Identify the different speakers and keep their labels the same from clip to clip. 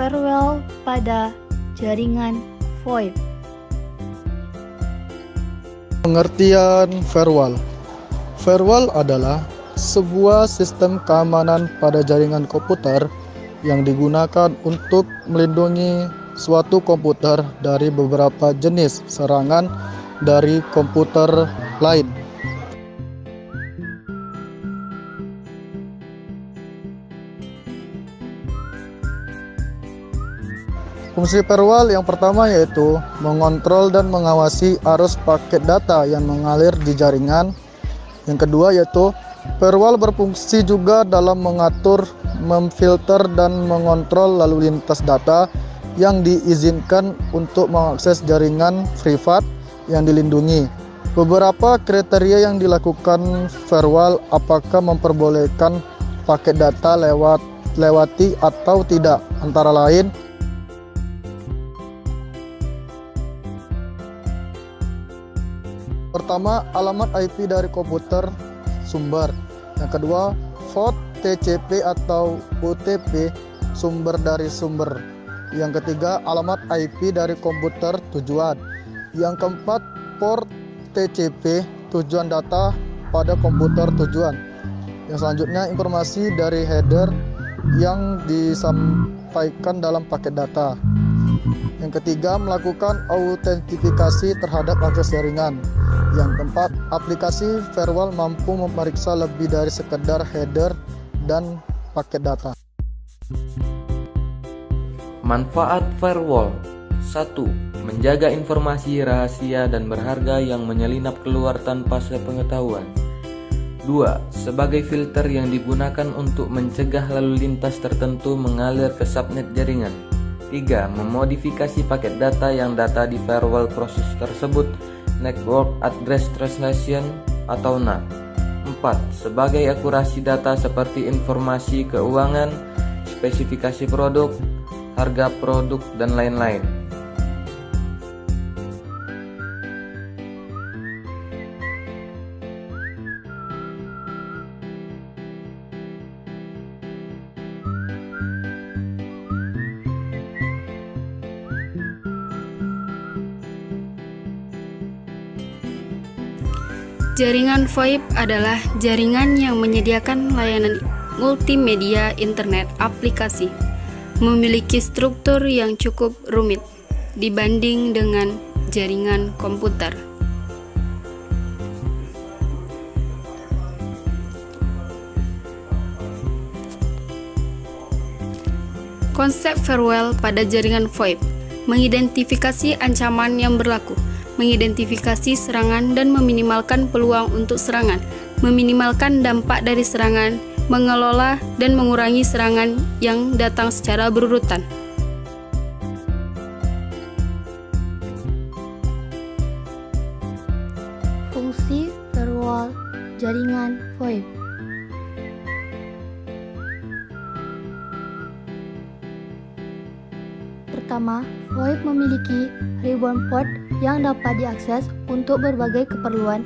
Speaker 1: Firewall pada jaringan VoIP.
Speaker 2: Pengertian firewall. Firewall adalah sebuah sistem keamanan pada jaringan komputer yang digunakan untuk melindungi suatu komputer dari beberapa jenis serangan dari komputer lain. Fungsi firewall yang pertama yaitu mengontrol dan mengawasi arus paket data yang mengalir di jaringan. Yang kedua yaitu firewall berfungsi juga dalam mengatur, memfilter dan mengontrol lalu lintas data yang diizinkan untuk mengakses jaringan privat yang dilindungi. Beberapa kriteria yang dilakukan firewall apakah memperbolehkan paket data lewati atau tidak, antara lain pertama, alamat IP dari komputer sumber. Yang kedua, port TCP atau UTP sumber dari sumber. Yang ketiga, alamat IP dari komputer tujuan. Yang keempat, port TCP tujuan data pada komputer tujuan. Yang selanjutnya, informasi dari header yang disampaikan dalam paket data. Yang ketiga, melakukan autentifikasi terhadap akses jaringan. Yang keempat, aplikasi firewall mampu memeriksa lebih dari sekedar header dan paket data.
Speaker 3: Manfaat firewall: 1. Menjaga informasi rahasia dan berharga yang menyelinap keluar tanpa sepengetahuan. 2. Sebagai filter yang digunakan untuk mencegah lalu lintas tertentu mengalir ke subnet jaringan. 3. Memodifikasi paket data yang data di firewall proses tersebut Network Address Translation atau NAT. 4. Sebagai akurasi data seperti informasi keuangan, spesifikasi produk, harga produk, dan lain-lain.
Speaker 4: Jaringan VoIP adalah jaringan yang menyediakan layanan multimedia internet aplikasi, memiliki struktur yang cukup rumit dibanding dengan jaringan komputer. Konsep firewall pada jaringan VoIP mengidentifikasi ancaman yang berlaku, mengidentifikasi serangan dan meminimalkan peluang untuk serangan, meminimalkan dampak dari serangan, mengelola dan mengurangi serangan yang datang secara berurutan.
Speaker 1: Fungsi firewall jaringan VoIP. Pertama, VoIP memiliki ribuan port yang dapat diakses untuk berbagai keperluan.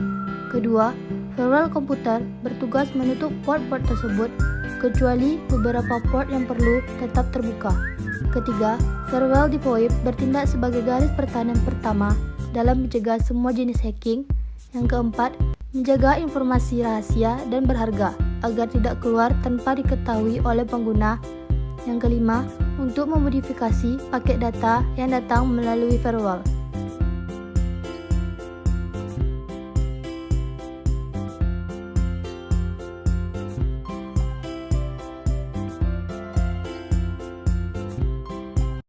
Speaker 1: Kedua, firewall komputer bertugas menutup port-port tersebut, kecuali beberapa port yang perlu tetap terbuka. Ketiga, firewall di VoIP bertindak sebagai garis pertahanan pertama dalam mencegah semua jenis hacking. Yang keempat, menjaga informasi rahasia dan berharga agar tidak keluar tanpa diketahui oleh pengguna. Yang kelima, untuk memodifikasi paket data yang datang melalui firewall.